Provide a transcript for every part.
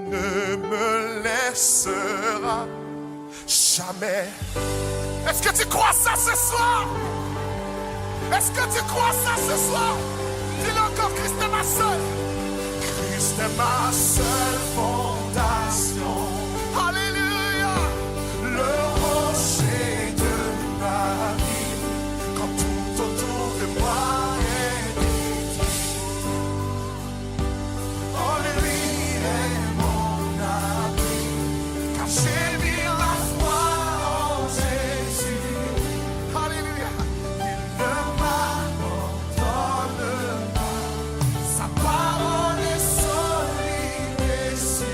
ne me laissera jamais. Est-ce que tu crois ça ce soir? Est-ce que tu crois ça ce soir? Dis-le encore, Christ est ma seule. Christ est ma seule fondation. Alléluia. Le rocher de ma vie. Quand tout autour de moi est détruit. Oh, lui est mon abri. Car j'ai mis la foi en Jésus. Alléluia. Il ne m'abandonne pas. Sa parole est solide et sûre.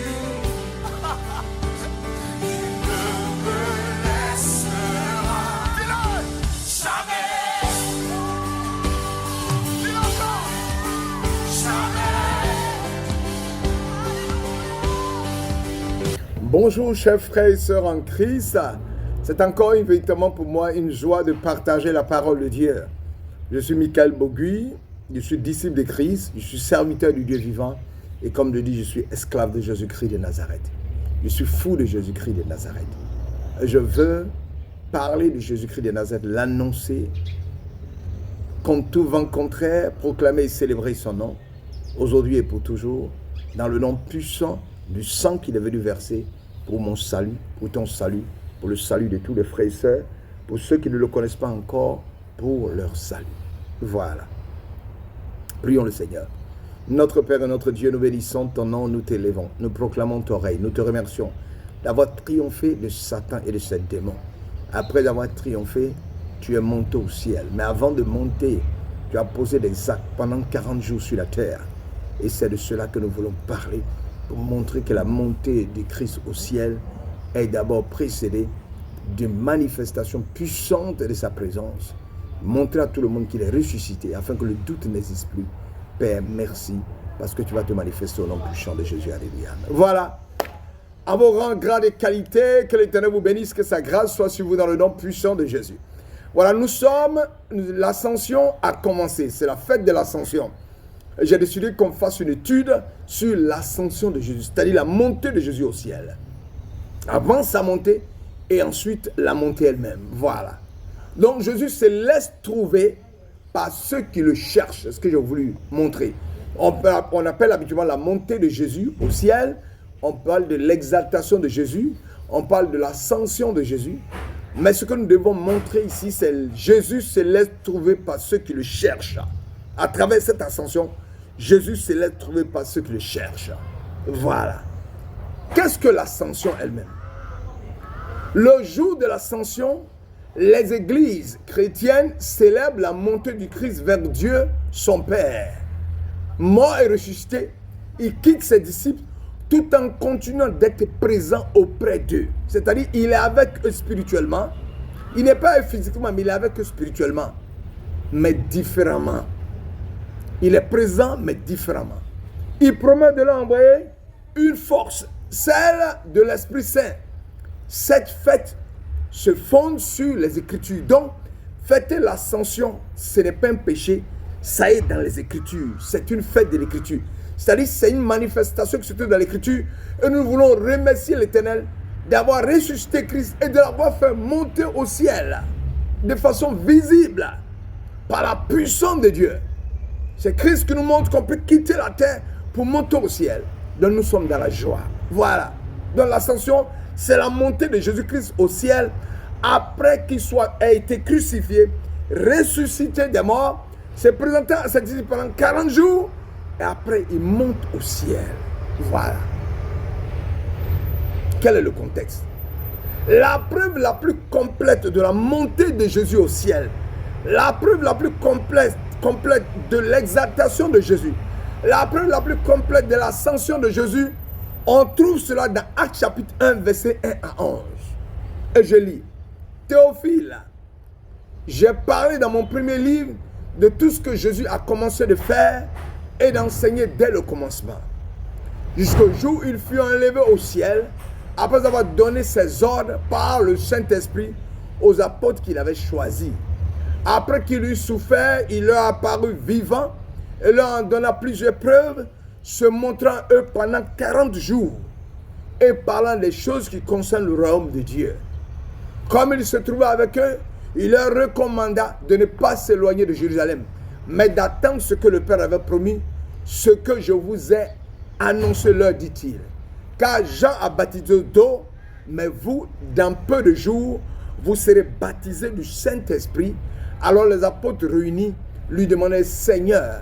Il ne me laissera jamais. Dis-le encore. Jamais. Bonjour chers frères et sœurs en Christ, c'est encore véritablement pour moi une joie de partager la parole de Dieu. Je suis Michael Boguy, je suis disciple de Christ, je suis serviteur du Dieu vivant et comme je dis, je suis esclave de Jésus-Christ de Nazareth. Je suis fou de Jésus-Christ de Nazareth. Je veux parler de Jésus-Christ de Nazareth, l'annoncer, contre tout vent contraire, proclamer et célébrer son nom, aujourd'hui et pour toujours, dans le nom puissant du sang qu'il est venu verser pour mon salut, pour ton salut, pour le salut de tous les frères et sœurs, pour ceux qui ne le connaissent pas encore, pour leur salut. Voilà. Prions le Seigneur. Notre Père et notre Dieu, nous bénissons ton nom, nous t'élevons, nous proclamons ton règne, nous te remercions d'avoir triomphé de Satan et de ses démons. Après avoir triomphé, tu es monté au ciel. Mais avant de monter, tu as posé des actes pendant 40 jours sur la terre. Et c'est de cela que nous voulons parler, pour montrer que la montée du Christ au ciel est d'abord précédée d'une manifestation puissante de sa présence. Montrer à tout le monde qu'il est ressuscité, afin que le doute n'existe plus. Père, merci, parce que tu vas te manifester au nom puissant de Jésus. Alléluia. Voilà. À vos rangs, grades et qualités, que l'Éternel vous bénisse, que sa grâce soit sur vous dans le nom puissant de Jésus. Voilà, l'ascension a commencé, c'est la fête de l'ascension. J'ai décidé qu'on fasse une étude sur l'ascension de Jésus, c'est-à-dire la montée de Jésus au ciel. Avant sa montée et ensuite la montée elle-même. Voilà. Donc Jésus se laisse trouver par ceux qui le cherchent. C'est ce que j'ai voulu montrer. On appelle habituellement la montée de Jésus au ciel. On parle de l'exaltation de Jésus. On parle de l'ascension de Jésus. Mais ce que nous devons montrer ici, c'est que Jésus se laisse trouver par ceux qui le cherchent. À travers cette ascension, Jésus se laisse trouver par ceux qui le cherchent. Voilà. Qu'est-ce que l'ascension elle-même? Le jour de l'ascension, les églises chrétiennes célèbrent la montée du Christ vers Dieu, son Père. Mort et ressuscité, il quitte ses disciples tout en continuant d'être présent auprès d'eux. C'est-à-dire, il est avec eux spirituellement. Il n'est pas physiquement, mais il est avec eux spirituellement. Mais différemment. Il est présent, mais différemment. Il promet de leur envoyer une force, celle de l'Esprit Saint. Cette fête se fonde sur les Écritures. Donc, fêter l'ascension, ce n'est pas un péché, ça est dans les Écritures. C'est une fête de l'Écriture. C'est-à-dire, c'est une manifestation qui se trouve dans l'Écriture. Et nous voulons remercier l'Éternel d'avoir ressuscité Christ et de l'avoir fait monter au ciel de façon visible par la puissance de Dieu. C'est Christ qui nous montre qu'on peut quitter la terre pour monter au ciel. Donc nous sommes dans la joie. Voilà. Donc l'ascension, c'est la montée de Jésus-Christ au ciel après qu'il ait été crucifié, ressuscité des morts, s'est présenté à ses disciples pendant 40 jours et après il monte au ciel. Voilà. Quel est le contexte? La preuve la plus complète de la montée de Jésus au ciel, la preuve la plus complète de l'exaltation de Jésus, la preuve la plus complète de l'ascension de Jésus, on trouve cela dans Actes chapitre 1, verset 1 à 11. Et je lis. Théophile, j'ai parlé dans mon premier livre de tout ce que Jésus a commencé de faire et d'enseigner dès le commencement, jusqu'au jour où il fut enlevé au ciel, après avoir donné ses ordres par le Saint-Esprit aux apôtres qu'il avait choisis. Après qu'il eut souffert, il leur apparut vivant et leur en donna plusieurs preuves, se montrant eux pendant 40 jours et parlant des choses qui concernent le royaume de Dieu. Comme il se trouvait avec eux, il leur recommanda de ne pas s'éloigner de Jérusalem, mais d'attendre ce que le Père avait promis, ce que je vous ai annoncé, leur dit-il. Car Jean a baptisé d'eau, mais vous, dans peu de jours, vous serez baptisés du Saint-Esprit. Alors les apôtres réunis lui demandaient, Seigneur,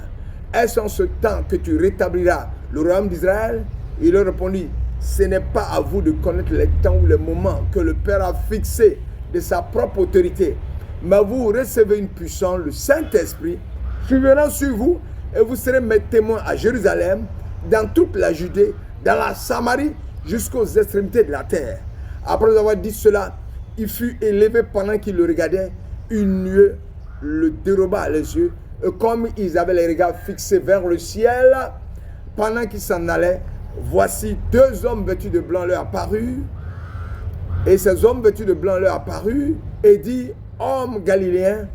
est-ce en ce temps que tu rétabliras le royaume d'Israël? Il leur répondit, ce n'est pas à vous de connaître les temps ou les moments que le Père a fixés de sa propre autorité, mais vous recevez une puissance, le Saint-Esprit, qui viendra sur vous, et vous serez mes témoins à Jérusalem, dans toute la Judée, dans la Samarie, jusqu'aux extrémités de la terre. Après avoir dit cela, il fut élevé pendant qu'il le regardait. Une nuée le déroba à les yeux. Et comme ils avaient les regards fixés vers le ciel, pendant qu'ils s'en allaient, voici deux hommes vêtus de blanc leur apparurent. Et ces hommes vêtus de blanc leur apparurent et dit, hommes galiléens,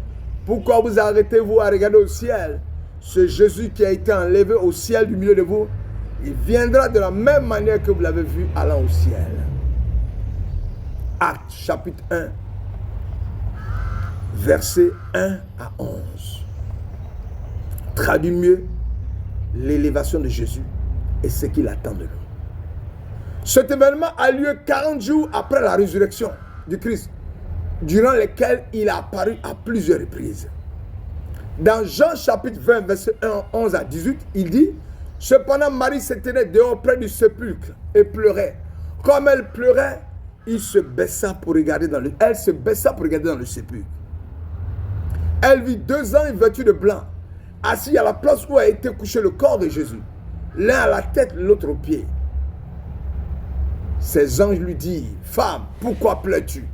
pourquoi vous arrêtez-vous à regarder au ciel? Ce Jésus qui a été enlevé au ciel du milieu de vous, il viendra de la même manière que vous l'avez vu allant au ciel. Actes chapitre 1, versets 1 à 11. Traduit mieux, l'élévation de Jésus et ce qu'il attend de nous. Cet événement a lieu 40 jours après la résurrection du Christ, durant lesquels il a apparu à plusieurs reprises. Dans Jean chapitre 20, verset 11 à 18, il dit, cependant Marie se tenait dehors près du sépulcre et pleurait. Comme elle pleurait, elle se baissa pour regarder dans le sépulcre. Elle vit deux anges vêtus de blanc, assis à la place où a été couché le corps de Jésus, l'un à la tête, l'autre aux pieds. Ces anges lui dirent, femme, pourquoi pleures-tu?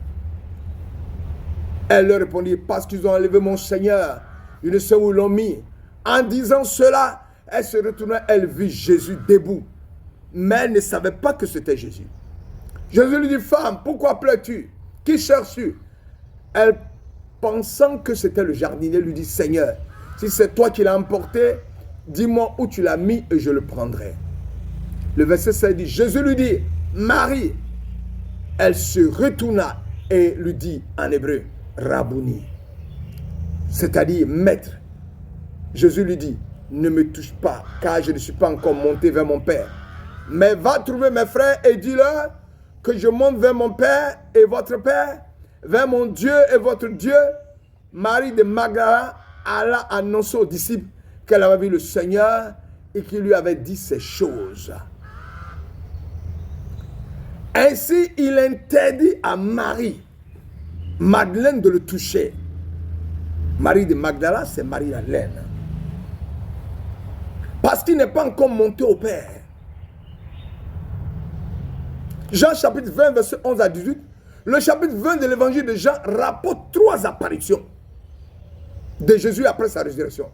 Elle leur répondit, parce qu'ils ont enlevé mon Seigneur, ils ne savent où ils l'ont mis. En disant cela, elle se retourna, elle vit Jésus debout, mais elle ne savait pas que c'était Jésus. Jésus lui dit, femme, pourquoi pleures-tu? Qui cherches-tu? Elle, pensant que c'était le jardinier, lui dit, Seigneur, si c'est toi qui l'as emporté, dis-moi où tu l'as mis et je le prendrai. Le verset 16 dit, Jésus lui dit, Marie. Elle se retourna et lui dit en hébreu, Rabouni, c'est-à-dire maître. Jésus lui dit, ne me touche pas, car je ne suis pas encore monté vers mon Père. Mais va trouver mes frères et dis-leur que je monte vers mon Père et votre Père, vers mon Dieu et votre Dieu. Marie de Magdala alla annoncer aux disciples qu'elle avait vu le Seigneur et qu'il lui avait dit ces choses. Ainsi, il interdit à Marie, Madeleine, de le toucher. Marie de Magdala, c'est Marie-Madeleine. Parce qu'il n'est pas encore monté au Père. Jean chapitre 20, verset 11 à 18. Le chapitre 20 de l'évangile de Jean rapporte 3 apparitions de Jésus après sa résurrection.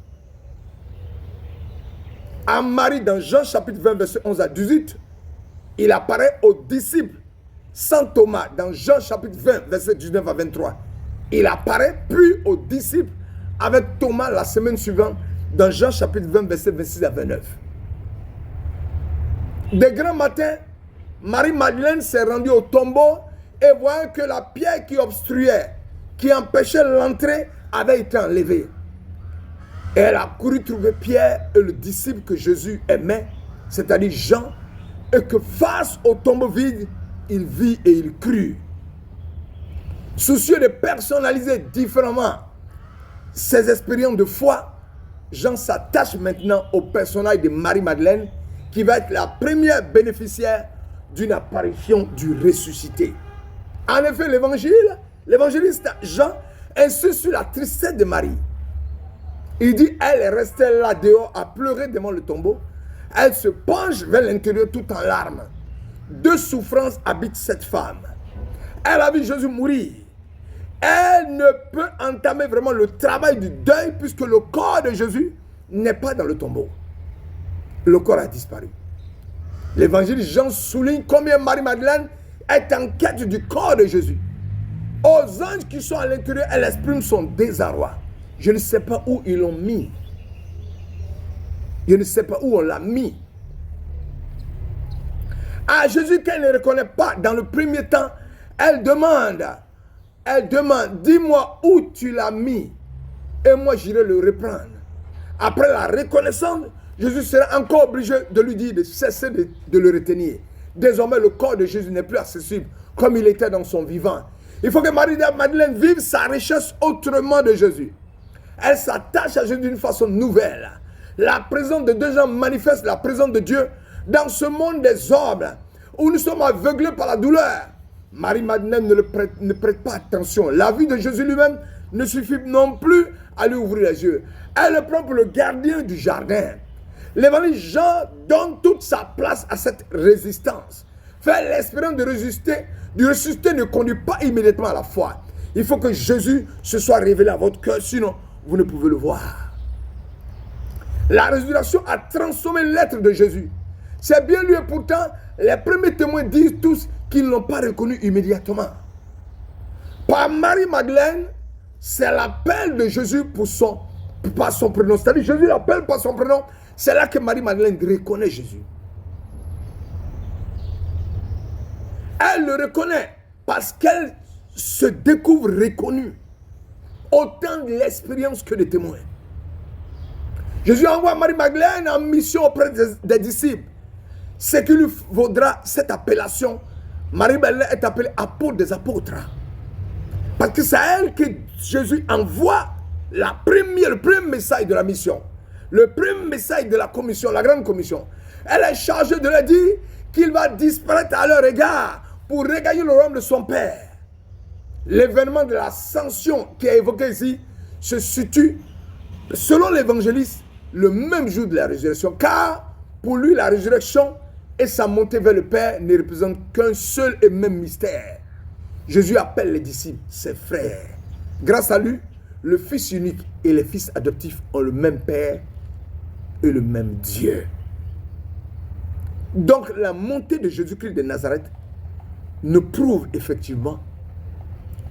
À Marie, dans Jean chapitre 20, verset 11 à 18, il apparaît aux disciples. Saint Thomas, dans Jean chapitre 20, verset 19 à 23, il apparaît puis aux disciples avec Thomas la semaine suivante, dans Jean chapitre 20, verset 26 à 29. De grand matin, Marie-Madeleine s'est rendue au tombeau et voyant que la pierre qui obstruait, qui empêchait l'entrée, avait été enlevée. Et elle a couru trouver Pierre et le disciple que Jésus aimait, c'est-à-dire Jean, et que face au tombeau vide, il vit et il crut. Soucieux de personnaliser différemment ses expériences de foi, Jean s'attache maintenant au personnage de Marie-Madeleine, qui va être la première bénéficiaire d'une apparition du ressuscité. En effet, l'évangéliste Jean insiste sur la tristesse de Marie. Il dit, elle est restée là dehors à pleurer devant le tombeau. Elle se penche vers l'intérieur tout en larmes. 2 souffrances habitent cette femme. Elle a vu Jésus mourir. Elle ne peut entamer vraiment le travail du deuil puisque le corps de Jésus n'est pas dans le tombeau. Le corps a disparu. L'évangile Jean souligne combien Marie-Madeleine est en quête du corps de Jésus. Aux anges qui sont à l'intérieur, elle exprime son désarroi. Je ne sais pas où ils l'ont mis. Je ne sais pas où on l'a mis. À Jésus qu'elle ne reconnaît pas dans le premier temps, elle demande, dis-moi où tu l'as mis et moi j'irai le reprendre. Après la reconnaissance, Jésus sera encore obligé de lui dire de cesser de le retenir. Désormais, le corps de Jésus n'est plus accessible comme il était dans son vivant. Il faut que Marie-Madeleine vive sa richesse autrement de Jésus. Elle s'attache à Jésus d'une façon nouvelle. La présence de deux gens manifeste la présence de Dieu dans ce monde des hommes où nous sommes aveuglés par la douleur. Marie-Madeleine ne prête pas attention. La vie de Jésus lui-même ne suffit non plus à lui ouvrir les yeux. Elle le prend pour le gardien du jardin. L'évangile Jean donne toute sa place à cette résistance. Faire l'espérance de ressusciter ne conduit pas immédiatement à la foi. Il faut que Jésus se soit révélé à votre cœur, sinon vous ne pouvez le voir. La résurrection a transformé l'être de Jésus. C'est bien lui et pourtant, les premiers témoins disent tous qu'ils ne l'ont pas reconnu immédiatement. Par Marie-Madeleine, c'est l'appel de Jésus par son prénom. C'est-à-dire Jésus l'appelle par son prénom. C'est là que Marie-Madeleine reconnaît Jésus. Elle le reconnaît parce qu'elle se découvre reconnue. Autant de l'expérience que des témoins. Jésus envoie Marie-Madeleine en mission auprès des disciples. Ce qui lui vaudra cette appellation. Marie-Madeleine est appelée apôtre des apôtres. Parce que c'est à elle que Jésus envoie le premier message de la mission. Le premier message de la commission, la grande commission. Elle est chargée de leur dire qu'il va disparaître à leur égard pour regagner le royaume de son Père. L'événement de l'ascension qui est évoqué ici se situe, selon l'évangéliste, le même jour de la résurrection. Car pour lui, la résurrection et sa montée vers le Père ne représentent qu'un seul et même mystère. Jésus appelle les disciples ses frères. Grâce à lui, le Fils unique et les fils adoptifs ont le même Père et le même Dieu. Donc la montée de Jésus-Christ de Nazareth nous prouve effectivement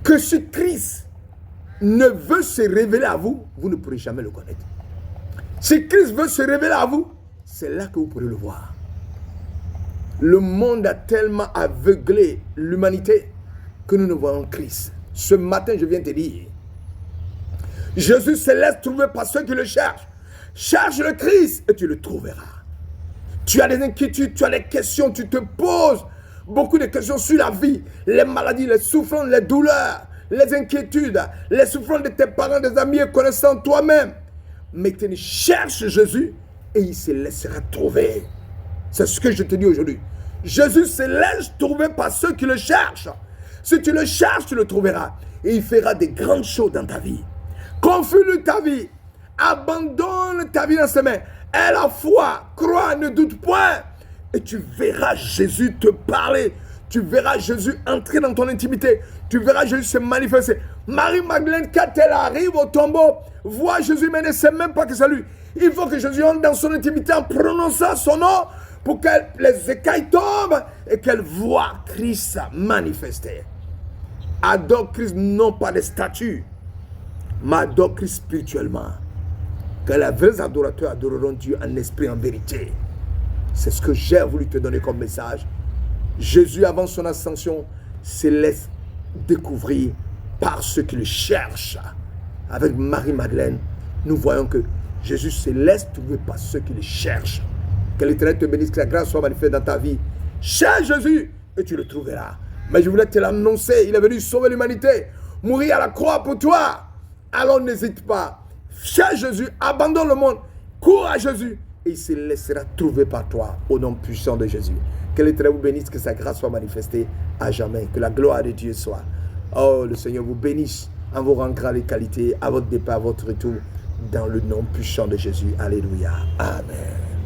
que si Christ ne veut se révéler à vous, vous ne pourrez jamais le connaître. Si Christ veut se révéler à vous, c'est là que vous pourrez le voir. Le monde a tellement aveuglé l'humanité que nous ne voyons Christ. Ce matin, je viens te dire, Jésus se laisse trouver par ceux qui le cherchent. Cherche le Christ et tu le trouveras. Tu as des inquiétudes, tu as des questions, tu te poses beaucoup de questions sur la vie, les maladies, les souffrances, les douleurs, les inquiétudes, les souffrances de tes parents, des amis et connaissants toi-même. Mais tu cherches Jésus et il se laissera trouver. C'est ce que je te dis aujourd'hui. Jésus se laisse trouver par ceux qui le cherchent. Si tu le cherches, tu le trouveras. Et il fera des grandes choses dans ta vie. Confie-lui ta vie. Abandonne ta vie dans ses mains. Aie la foi. Crois, ne doute point. Et tu verras Jésus te parler. Tu verras Jésus entrer dans ton intimité. Tu verras Jésus se manifester. Marie-Madeleine, quand elle arrive au tombeau, voit Jésus, mais ne sait même pas que c'est lui. Il faut que Jésus entre dans son intimité en prononçant son nom pour que les écailles tombent et qu'elle voit Christ manifester. Adore Christ non pas des statues, mais adore Christ spirituellement. Que les vrais adorateurs adoreront Dieu en esprit et en vérité. C'est ce que j'ai voulu te donner comme message. Jésus, avant son ascension, se laisse découvrir par ceux qui le cherchent. Avec Marie-Madeleine, nous voyons que Jésus se laisse trouver par ceux qui le cherchent. Que l'Éternel te bénisse, que la grâce soit manifeste dans ta vie. Cherche Jésus et tu le trouveras. Mais je voulais te l'annoncer, il est venu sauver l'humanité, mourir à la croix pour toi. Alors n'hésite pas. Cherche Jésus, abandonne le monde, cours à Jésus et il se laissera trouver par toi au nom puissant de Jésus. Que l'Éternel vous bénisse, que sa grâce soit manifestée à jamais. Que la gloire de Dieu soit. Oh, le Seigneur vous bénisse en vous rendant les qualités à votre départ, à votre retour, dans le nom puissant de Jésus. Alléluia. Amen.